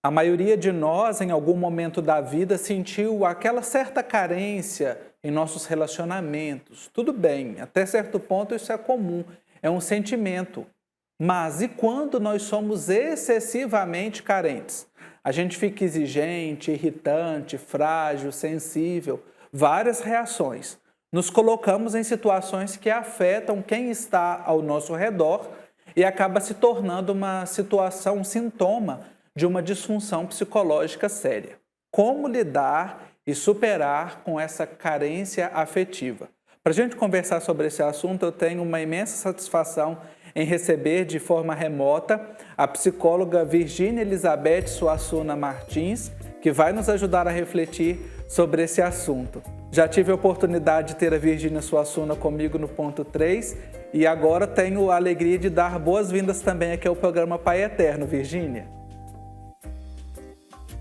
A maioria de nós, em algum momento da vida, sentiu aquela certa carência em nossos relacionamentos. Tudo bem, até certo ponto isso é comum, é um sentimento. Mas e quando nós somos excessivamente carentes? A gente fica exigente, irritante, frágil, sensível, várias reações. Nos colocamos em situações que afetam quem está ao nosso redor e acaba se tornando uma situação, um sintoma de uma disfunção psicológica séria. Como lidar e superar com essa carência afetiva? Para a gente conversar sobre esse assunto, eu tenho uma imensa satisfação em receber de forma remota a psicóloga Virgínia Elizabeth Suassuna Martins, que vai nos ajudar a refletir sobre esse assunto. Já tive a oportunidade de ter a Virgínia Suassuna comigo no ponto 3 e agora tenho a alegria de dar boas-vindas também aqui ao programa Pai Eterno. Virgínia.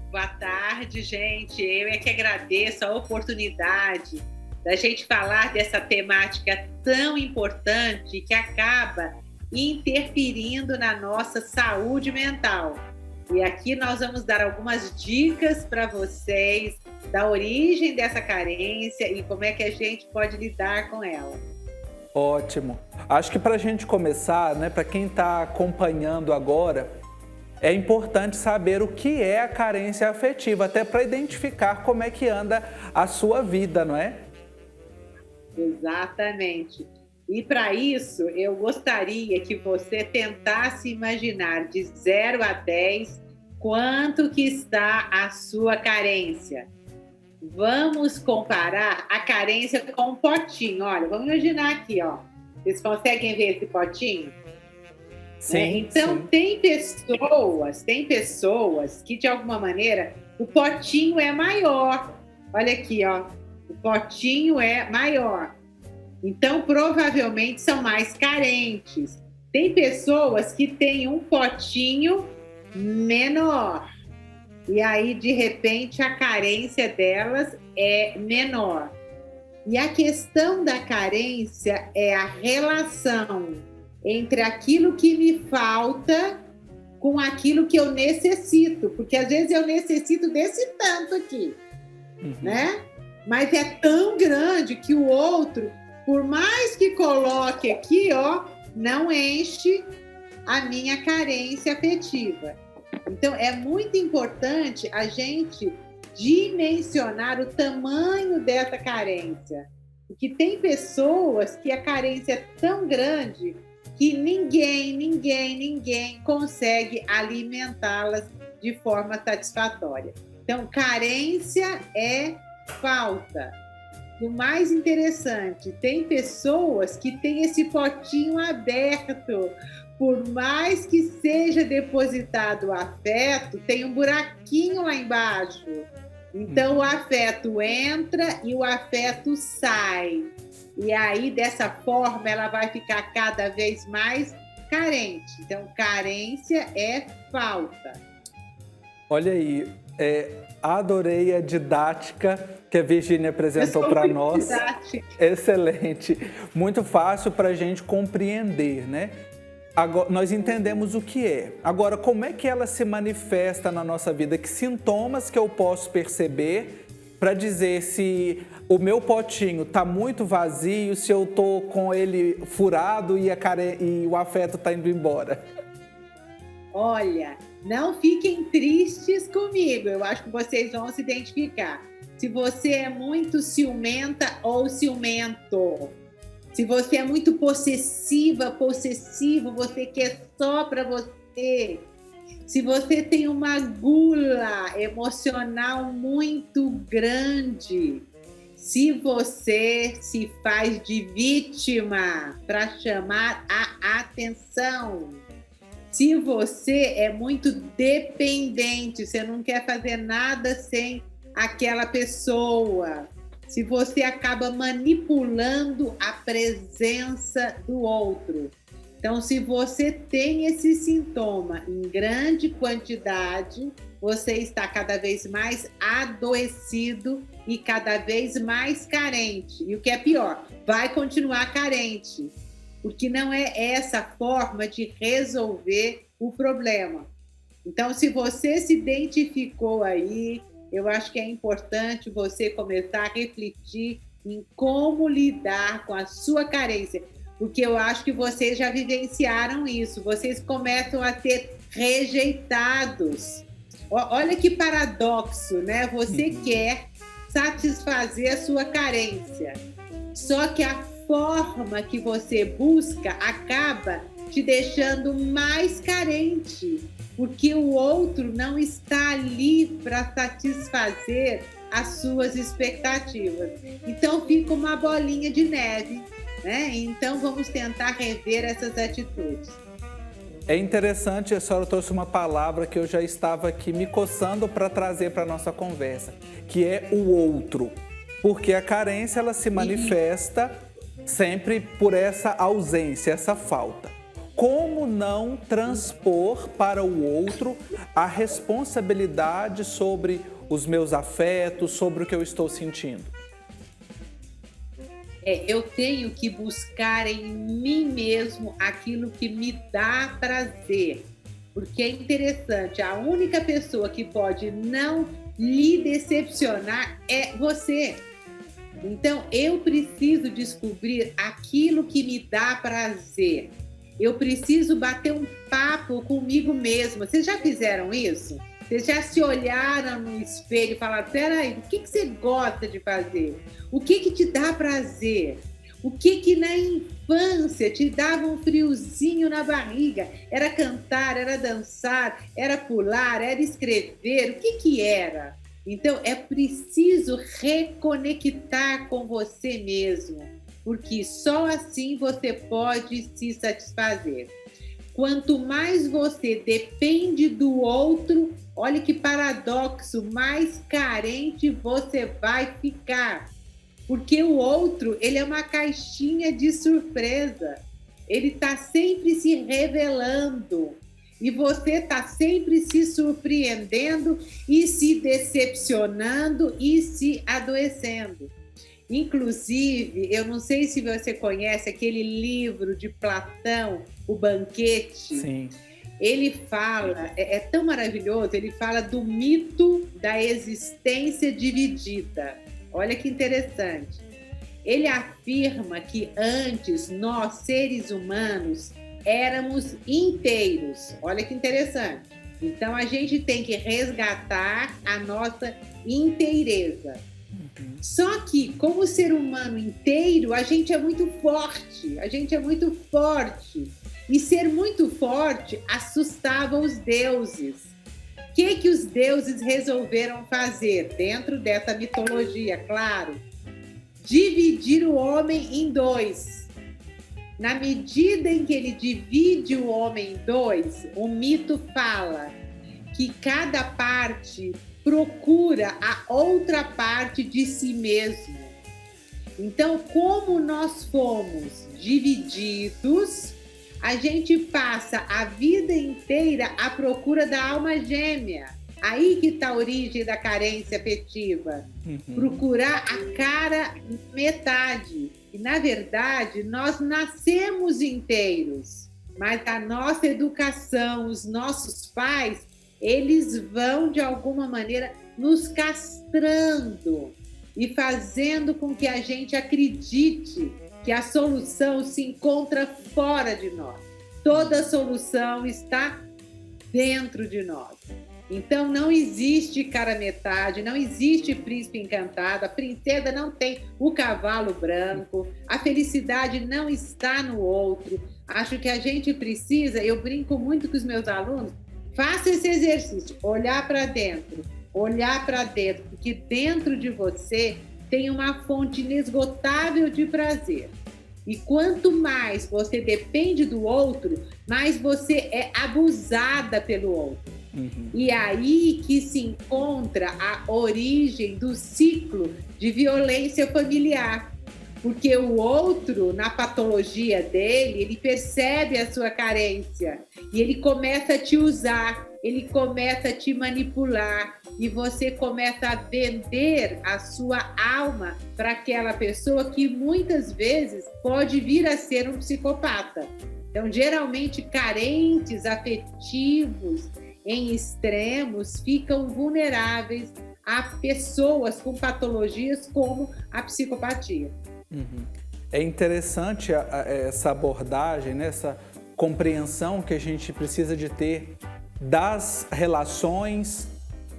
Boa tarde, gente. Eu é que agradeço a oportunidade da gente falar dessa temática tão importante que acaba interferindo na nossa saúde mental. E aqui nós vamos dar algumas dicas para vocês da origem dessa carência e como é que a gente pode lidar com ela. Ótimo. Acho que para a gente começar, né, para quem está acompanhando agora, é importante saber o que é a carência afetiva, até para identificar como é que anda a sua vida, não é? Exatamente. E para isso, eu gostaria que você tentasse imaginar de 0 a 10 quanto que está a sua carência. Vamos comparar a carência com um potinho. Olha, vamos imaginar aqui, ó. Vocês conseguem ver esse potinho? Sim, né? Então, sim. tem pessoas que, de alguma maneira, o potinho é maior. Olha aqui, ó. O potinho é maior. Então, provavelmente, são mais carentes. Tem pessoas que têm um potinho menor. E aí, de repente, a carência delas é menor. E a questão da carência é a relação entre aquilo que me falta com aquilo que eu necessito. Porque, às vezes, eu necessito desse tanto aqui, né? Mas é tão grande que o outro, por mais que coloque aqui, ó, não enche a minha carência afetiva. Então, é muito importante a gente dimensionar o tamanho dessa carência. Porque tem pessoas que a carência é tão grande que ninguém consegue alimentá-las de forma satisfatória. Então, carência é falta. O mais interessante, tem pessoas que têm esse potinho aberto. Por mais que seja depositado o afeto, tem um buraquinho lá embaixo. Então, o afeto entra e o afeto sai. E aí, dessa forma, ela vai ficar cada vez mais carente. Então, carência é falta. Olha aí, adorei a didática que a Virgínia apresentou para nós. Didática. Excelente. Muito fácil para a gente compreender, né? Agora, nós entendemos o que é. Agora, como é que ela se manifesta na nossa vida? Que sintomas que eu posso perceber para dizer se o meu potinho está muito vazio, se eu estou com ele furado e o afeto está indo embora? Olha, não fiquem tristes comigo. Eu acho que vocês vão se identificar. Se você é muito ciumenta ou ciumento. Se você é muito possessivo, você quer só para você. Se você tem uma gula emocional muito grande. Se você se faz de vítima para chamar a atenção. Se você é muito dependente, você não quer fazer nada sem aquela pessoa. Se você acaba manipulando a presença do outro. Então, se você tem esse sintoma em grande quantidade, você está cada vez mais adoecido e cada vez mais carente. E o que é pior, vai continuar carente, porque não é essa forma de resolver o problema. Então, se você se identificou aí, eu acho que é importante você começar a refletir em como lidar com a sua carência, porque eu acho que vocês já vivenciaram isso, vocês começam a ser rejeitados. Olha que paradoxo, né? Você quer satisfazer a sua carência, só que a forma que você busca acaba te deixando mais carente, porque o outro não está ali para satisfazer as suas expectativas. Então fica uma bolinha de neve, né? Então vamos tentar rever essas atitudes. É interessante, a senhora trouxe uma palavra que eu já estava aqui me coçando para trazer para a nossa conversa, que é o outro. Porque a carência, ela se manifesta sempre por essa ausência, essa falta. Como não transpor para o outro a responsabilidade sobre os meus afetos, sobre o que eu estou sentindo? Eu tenho que buscar em mim mesmo aquilo que me dá prazer. Porque é interessante, a única pessoa que pode não lhe decepcionar é você. Então, eu preciso descobrir aquilo que me dá prazer. Eu preciso bater um papo comigo mesma. Vocês já fizeram isso? Vocês já se olharam no espelho e falaram, peraí, o que você gosta de fazer? O que te dá prazer? O que na infância te dava um friozinho na barriga? Era cantar, era dançar, era pular, era escrever? O que era? Então, é preciso reconectar com você mesmo, porque só assim você pode se satisfazer. Quanto mais você depende do outro, olha que paradoxo, mais carente você vai ficar. Porque o outro, ele é uma caixinha de surpresa. Ele está sempre se revelando. E você está sempre se surpreendendo e se decepcionando e se adoecendo. Inclusive, eu não sei se você conhece aquele livro de Platão, O Banquete. Sim. Ele fala, é tão maravilhoso, ele fala do mito da existência dividida. Olha que interessante. Ele afirma que antes nós, seres humanos, éramos inteiros. Olha que interessante. Então, a gente tem que resgatar a nossa inteireza. Só que, como ser humano inteiro, a gente é muito forte. A gente é muito forte. E ser muito forte assustava os deuses. O que os deuses resolveram fazer? Dentro dessa mitologia, claro. Dividir o homem em dois. Na medida em que ele divide o homem em dois, o mito fala que cada parte procura a outra parte de si mesmo. Então, como nós fomos divididos, a gente passa a vida inteira à procura da alma gêmea. Aí que está a origem da carência afetiva. Procurar a cara metade. E, na verdade, nós nascemos inteiros, mas a nossa educação, os nossos pais, eles vão, de alguma maneira, nos castrando e fazendo com que a gente acredite que a solução se encontra fora de nós. Toda solução está dentro de nós. Então, não existe cara metade, não existe príncipe encantado, a princesa não tem o cavalo branco, a felicidade não está no outro. Acho que a gente precisa, eu brinco muito com os meus alunos, faça esse exercício, olhar para dentro, porque dentro de você tem uma fonte inesgotável de prazer. E quanto mais você depende do outro, mais você é abusada pelo outro. E aí que se encontra a origem do ciclo de violência familiar. Porque o outro, na patologia dele, ele percebe a sua carência e ele começa a te usar, ele começa a te manipular e você começa a vender a sua alma para aquela pessoa que muitas vezes pode vir a ser um psicopata. Então, geralmente, carentes afetivos, em extremos ficam vulneráveis a pessoas com patologias como a psicopatia. É interessante essa abordagem, né? Essa compreensão que a gente precisa de ter das relações,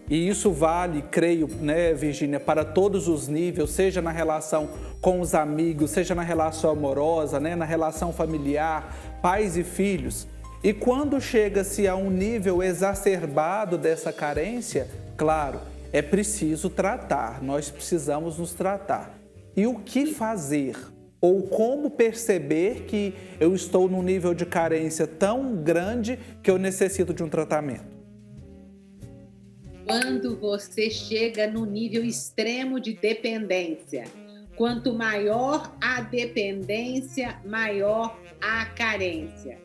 e isso vale, creio, né, Virgínia, para todos os níveis, seja na relação com os amigos, seja na relação amorosa, né, na relação familiar, pais e filhos. E quando chega-se a um nível exacerbado dessa carência, claro, é preciso tratar, nós precisamos nos tratar. E o que fazer? Ou como perceber que eu estou num nível de carência tão grande que eu necessito de um tratamento? Quando você chega no nível extremo de dependência, quanto maior a dependência, maior a carência.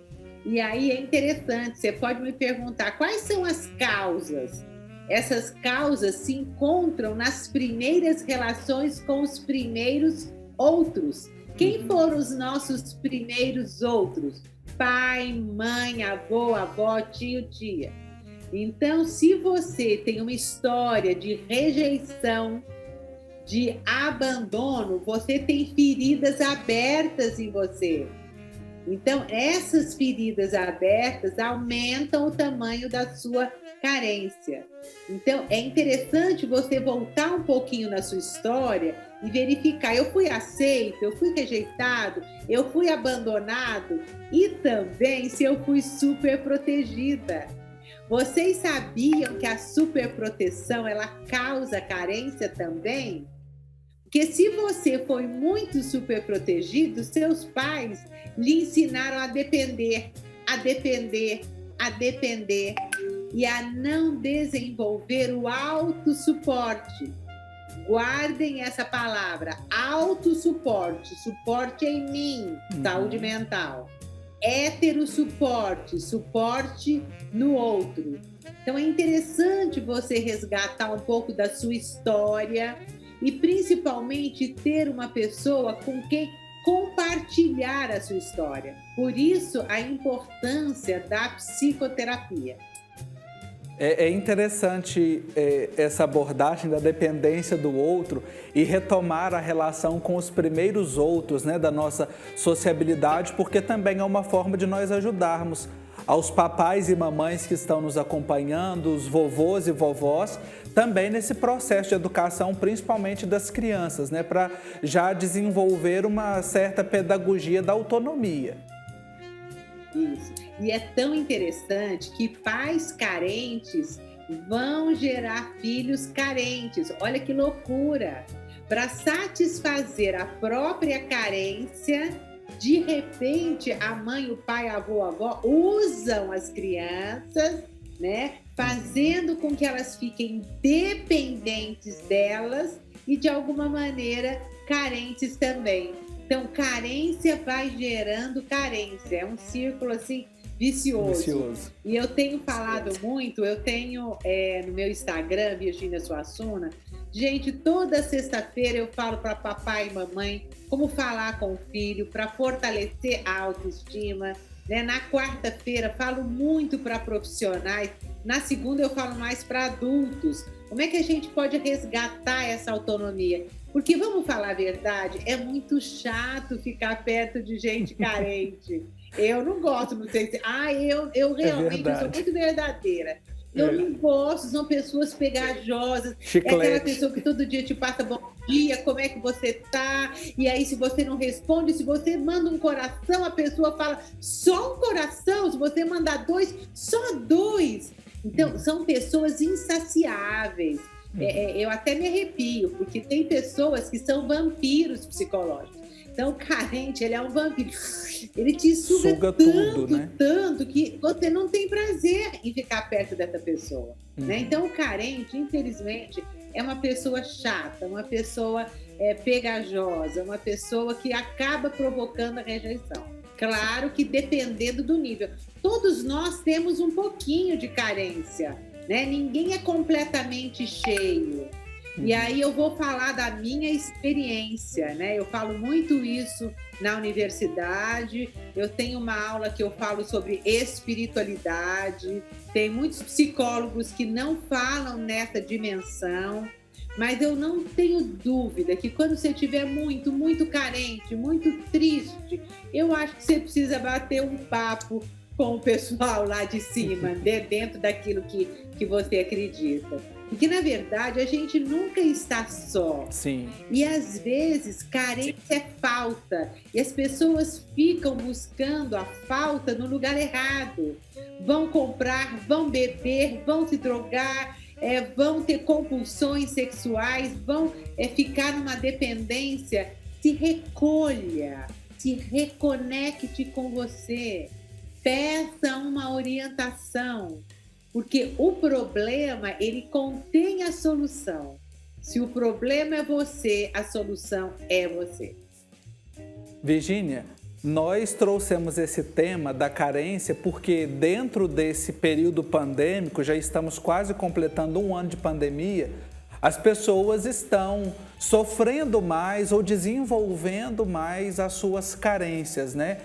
E aí é interessante, você pode me perguntar quais são as causas? Essas causas se encontram nas primeiras relações com os primeiros outros. Quem foram os nossos primeiros outros? Pai, mãe, avô, avó, tio, tia. Então, se você tem uma história de rejeição, de abandono, você tem feridas abertas em você. Então, essas feridas abertas aumentam o tamanho da sua carência. Então, é interessante você voltar um pouquinho na sua história e verificar: eu fui aceito, eu fui rejeitado, eu fui abandonado, e também se eu fui super protegida. Vocês sabiam que a superproteção, ela causa carência também? Porque se você foi muito superprotegido, seus pais lhe ensinaram a depender, a depender, a depender e a não desenvolver o autossuporte. Guardem essa palavra, autossuporte, suporte em mim, saúde mental. Heterossuporte, suporte no outro. Então é interessante você resgatar um pouco da sua história e principalmente ter uma pessoa com quem compartilhar a sua história. Por isso a importância da psicoterapia. É interessante essa abordagem da dependência do outro e retomar a relação com os primeiros outros, né, da nossa sociabilidade, porque também é uma forma de nós ajudarmos aos papais e mamães que estão nos acompanhando, os vovôs e vovós, também nesse processo de educação, principalmente das crianças, né, para já desenvolver uma certa pedagogia da autonomia. Isso. E é tão interessante que pais carentes vão gerar filhos carentes. Olha que loucura! Para satisfazer a própria carência, de repente a mãe, o pai, a avô, a avó usam as crianças, né, fazendo com que elas fiquem dependentes delas e de alguma maneira carentes também. Então, carência vai gerando carência. É um círculo, assim, vicioso. E eu tenho falado muito, eu tenho no meu Instagram, Virgínia Suassuna, gente, toda sexta-feira eu falo para papai e mamãe como falar com o filho, para fortalecer a autoestima. Né? Na quarta-feira falo muito para profissionais, na segunda eu falo mais para adultos. Como é que a gente pode resgatar essa autonomia? Porque, vamos falar a verdade, é muito chato ficar perto de gente carente. Eu não gosto, não sei se... eu realmente sou muito verdadeira. Eu não gosto, são pessoas pegajosas. Chiclete. É aquela pessoa que todo dia te passa bom dia, como é que você tá? E aí, se você não responde, se você manda um coração, a pessoa fala só um coração. Se você mandar 2, só 2. Então, são pessoas insaciáveis. Eu até me arrepio, porque tem pessoas que são vampiros psicológicos. Então, o carente, ele é um vampiro. Ele te suga tanto, tudo, né? Tanto, que você não tem prazer em ficar perto dessa pessoa. Né? Então, o carente, infelizmente, é uma pessoa chata, uma pessoa pegajosa, uma pessoa que acaba provocando a rejeição. Claro que dependendo do nível. Todos nós temos um pouquinho de carência. Né? Ninguém é completamente cheio. E aí eu vou falar da minha experiência, né? Eu falo muito isso na universidade, eu tenho uma aula que eu falo sobre espiritualidade, tem muitos psicólogos que não falam nessa dimensão, mas eu não tenho dúvida que quando você estiver muito, muito carente, muito triste, eu acho que você precisa bater um papo com o pessoal lá de cima, dentro daquilo que você acredita. Porque, na verdade, a gente nunca está só. Sim. E, às vezes, carência é falta. E as pessoas ficam buscando a falta no lugar errado. Vão comprar, vão beber, vão se drogar, vão ter compulsões sexuais, vão ficar numa dependência. Se recolha, se reconecte com você. Peça uma orientação. Porque o problema, ele contém a solução. Se o problema é você, a solução é você. Virgínia, nós trouxemos esse tema da carência porque dentro desse período pandêmico, já estamos quase completando 1 ano de pandemia, as pessoas estão sofrendo mais ou desenvolvendo mais as suas carências, né?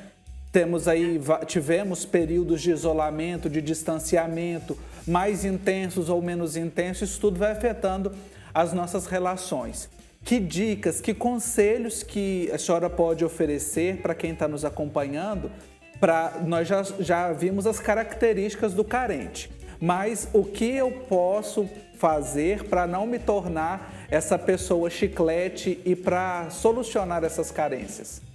Tivemos períodos de isolamento, de distanciamento, mais intensos ou menos intensos, isso tudo vai afetando as nossas relações. Que dicas, que conselhos que a senhora pode oferecer para quem está nos acompanhando? Nós já vimos as características do carente, mas o que eu posso fazer para não me tornar essa pessoa chiclete e para solucionar essas carências?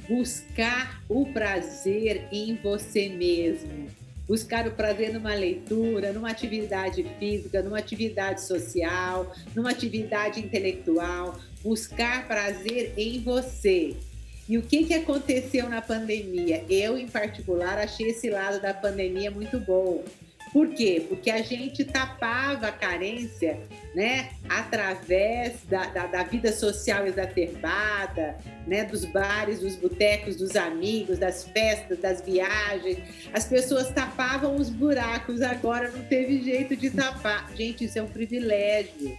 Buscar o prazer em você mesmo. Buscar o prazer numa leitura, numa atividade física, numa atividade social, numa atividade intelectual. Buscar prazer em você. E o que aconteceu na pandemia? Eu, em particular, achei esse lado da pandemia muito bom. Por quê? Porque a gente tapava a carência, né, através da vida social exacerbada, né, dos bares, dos botecos, dos amigos, das festas, das viagens. As pessoas tapavam os buracos, agora não teve jeito de tapar. Gente, isso é um privilégio.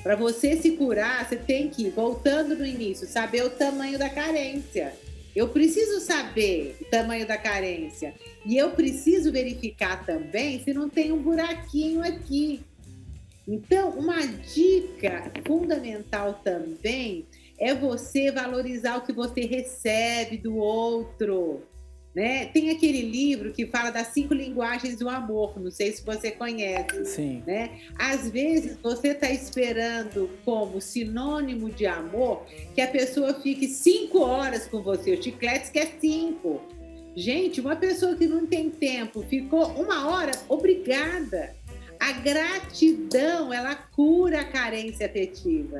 Para você se curar, você tem que, voltando no início, saber o tamanho da carência. Eu preciso saber o tamanho da carência. E eu preciso verificar também se não tem um buraquinho aqui. Então, uma dica fundamental também é você valorizar o que você recebe do outro, né? Tem aquele livro que fala das 5 linguagens do amor, não sei se você conhece. Sim. Né? Às vezes você está esperando como sinônimo de amor que a pessoa fique 5 horas com você, o chiclete quer 5. Gente, uma pessoa que não tem tempo, ficou 1 hora, obrigada. A gratidão, ela cura a carência afetiva.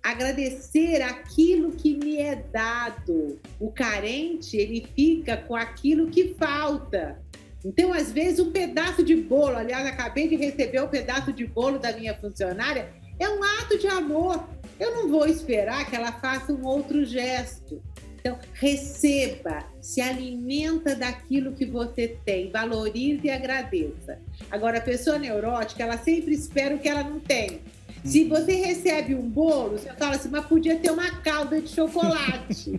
Agradecer aquilo que me é dado. O carente, ele fica com aquilo que falta. Então, às vezes, um pedaço de bolo, aliás, acabei de receber um pedaço de bolo da minha funcionária, é um ato de amor. Eu não vou esperar que ela faça um outro gesto. Então, receba, se alimenta daquilo que você tem, valorize e agradeça. Agora, a pessoa neurótica, ela sempre espera o que ela não tem. Se você recebe um bolo, você fala assim, mas podia ter uma calda de chocolate.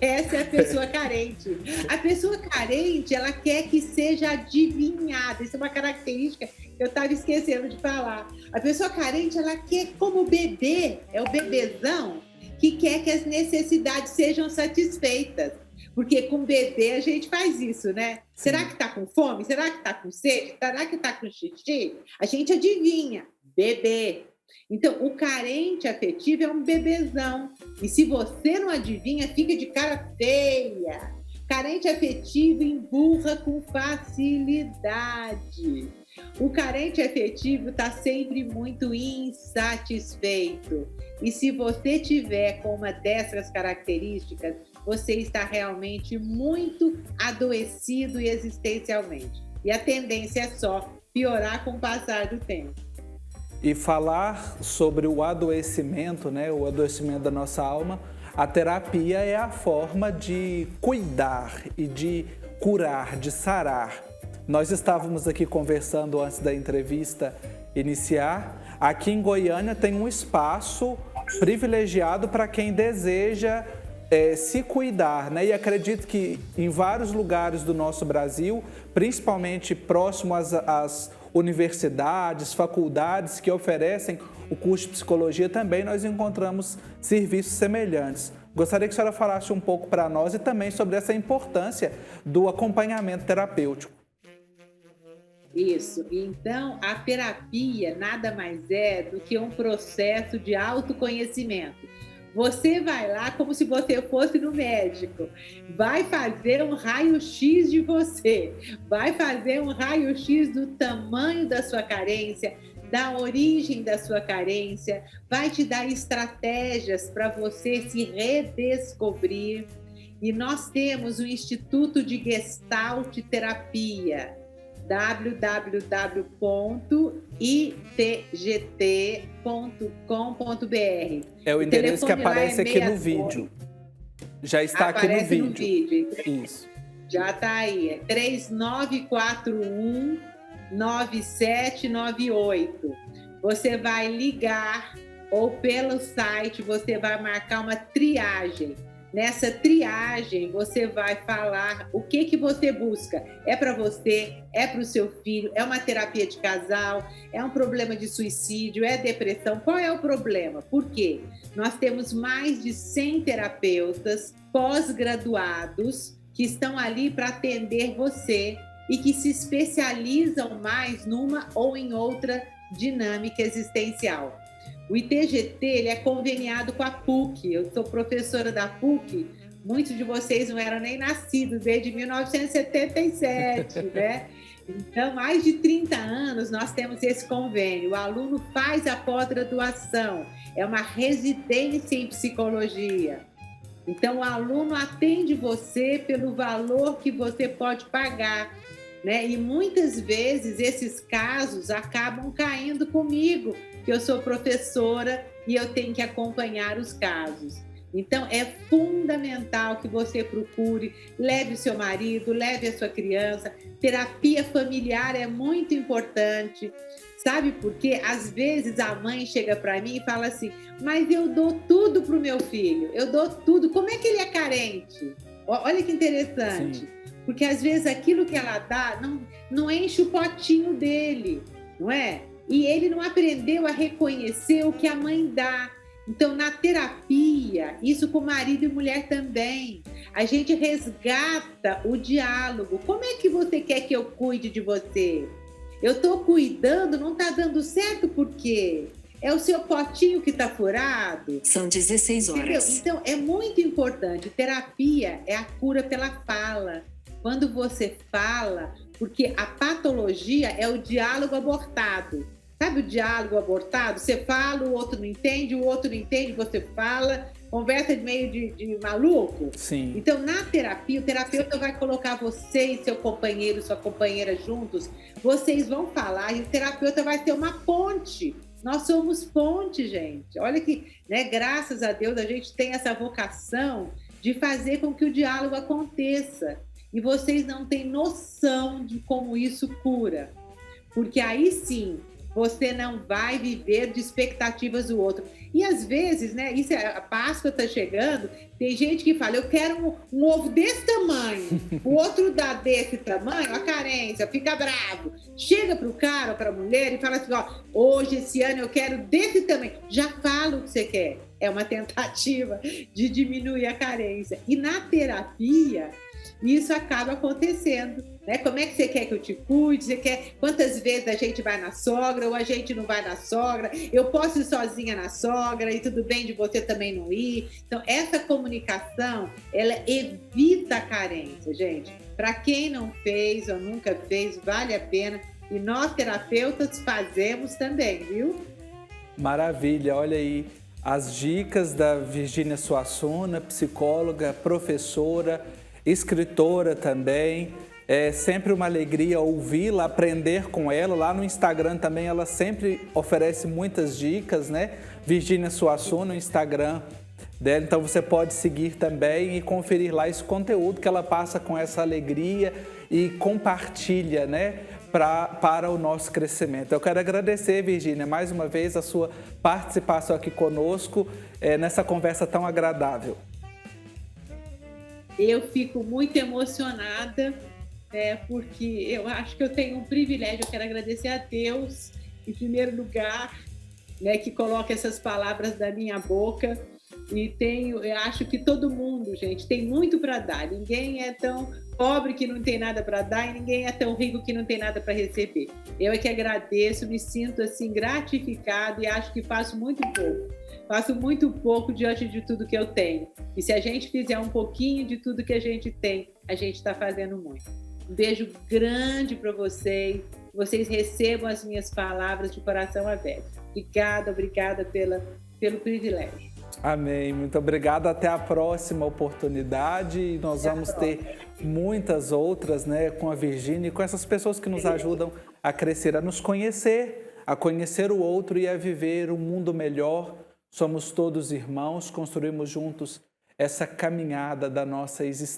Essa é a pessoa carente. A pessoa carente, ela quer que seja adivinhada. Isso é uma característica que eu estava esquecendo de falar. A pessoa carente, ela quer como bebê, é o bebezão, que quer que as necessidades sejam satisfeitas. Porque com bebê a gente faz isso, né? Sim. Será que tá com fome? Será que tá com sede? Será que tá com xixi? A gente adivinha. Bebê. Então, o carente afetivo é um bebezão. E se você não adivinha, fica de cara feia. Carente afetivo emburra com facilidade. O carente afetivo está sempre muito insatisfeito. E se você tiver com uma dessas características, você está realmente muito adoecido existencialmente. E a tendência é só piorar com o passar do tempo. E falar sobre o adoecimento, né, o adoecimento da nossa alma, a terapia é a forma de cuidar e de curar, de sarar. Nós estávamos aqui conversando antes da entrevista iniciar. aqui em Goiânia tem um espaço privilegiado para quem deseja se cuidar, né? E acredito que em vários lugares do nosso Brasil, principalmente próximo às universidades, faculdades que oferecem o curso de psicologia, também nós encontramos serviços semelhantes. Gostaria que a senhora falasse um pouco para nós e também sobre essa importância do acompanhamento terapêutico. Isso. Então, a terapia nada mais é do que um processo de autoconhecimento. Você vai lá como se você fosse no médico, vai fazer um raio-x de você, vai fazer um raio-x do tamanho da sua carência, da origem da sua carência, vai te dar estratégias para você se redescobrir. E nós temos o Instituto de Gestalt Terapia, www.itgt.com.br. É o endereço que aparece aqui no vídeo. Já está aqui no vídeo. Isso. Já está aí. É 3941-9798. Você vai ligar ou pelo site você vai marcar uma triagem. Nessa triagem, você vai falar o que você busca. É para você, é para o seu filho, é uma terapia de casal, é um problema de suicídio, é depressão. Qual é o problema? Por quê? Nós temos mais de 100 terapeutas pós-graduados que estão ali para atender você e que se especializam mais numa ou em outra dinâmica existencial. O ITGT ele é conveniado com a PUC. Eu sou professora da PUC. Muitos de vocês não eram nem nascidos desde 1977, né? Então, mais de 30 anos nós temos esse convênio. O aluno faz a pós-graduação. É uma residência em psicologia. Então, o aluno atende você pelo valor que você pode pagar, né? E muitas vezes esses casos acabam caindo comigo, que eu sou professora e eu tenho que acompanhar os casos. Então, é fundamental que você procure, leve o seu marido, leve a sua criança. Terapia familiar é muito importante. Sabe por quê? Às vezes a mãe chega para mim e fala assim, mas eu dou tudo para o meu filho, eu dou tudo. Como é que ele é carente? Olha que interessante. Sim. Porque às vezes aquilo que ela dá não enche o potinho dele, não é? E ele não aprendeu a reconhecer o que a mãe dá. Então, na terapia, isso com marido e mulher também, a gente resgata o diálogo. Como é que você quer que eu cuide de você? Eu estou cuidando, não está dando certo por quê? É o seu potinho que está furado? São 16 horas. Entendeu? Então, é muito importante. Terapia é a cura pela fala. Quando você fala, porque a patologia é o diálogo abortado. Sabe o diálogo abortado? Você fala, o outro não entende, você fala, conversa de meio de maluco. Sim. Então, na terapia, o terapeuta vai colocar você e seu companheiro, sua companheira juntos, vocês vão falar e o terapeuta vai ter uma ponte. Nós somos ponte, gente. Olha que, né, graças a Deus, a gente tem essa vocação de fazer com que o diálogo aconteça. E vocês não têm noção de como isso cura. Porque aí sim, você não vai viver de expectativas do outro. E às vezes, né, a Páscoa está chegando, tem gente que fala, eu quero um ovo desse tamanho, o outro dá desse tamanho, a carência, fica bravo. Chega para o cara ou para a mulher e fala assim, ó, hoje, esse ano, eu quero desse tamanho. Já fala o que você quer. É uma tentativa de diminuir a carência. E na terapia, isso acaba acontecendo, né? Como é que você quer que eu te cuide? Você quer quantas vezes a gente vai na sogra ou a gente não vai na sogra? Eu posso ir sozinha na sogra e tudo bem de você também não ir. Então, essa comunicação, ela evita a carência, gente. Para quem não fez ou nunca fez, vale a pena. E nós, terapeutas, fazemos também, viu? Maravilha, olha aí as dicas da Virgínia Suassuna, psicóloga, professora, escritora também. É sempre uma alegria ouvi-la, aprender com ela. Lá no Instagram também ela sempre oferece muitas dicas, né? Virgínia Suassuna, no Instagram dela. Então você pode seguir também e conferir lá esse conteúdo que ela passa com essa alegria e compartilha, né? para o nosso crescimento. Eu quero agradecer, Virgínia, mais uma vez a sua participação aqui conosco, nessa conversa tão agradável. Eu fico muito emocionada, porque eu acho que eu tenho um privilégio. Eu quero agradecer a Deus, em primeiro lugar, que coloca essas palavras da minha boca. E eu acho que todo mundo, gente, tem muito para dar. Ninguém é tão pobre que não tem nada para dar e ninguém é tão rico que não tem nada para receber. Eu é que agradeço, me sinto assim gratificado e acho que faço muito pouco. Faço muito pouco diante de tudo que eu tenho. E se a gente fizer um pouquinho de tudo que a gente tem, a gente está fazendo muito. Um beijo grande para vocês. Vocês recebam as minhas palavras de coração aberto. Obrigada pelo privilégio. Amém. Muito obrigado. Até a próxima oportunidade. E nós vamos ter muitas outras, com a Virgínia e com essas pessoas que nos ajudam a crescer, a nos conhecer, a conhecer o outro e a viver um mundo melhor. Somos todos irmãos, construímos juntos essa caminhada da nossa existência.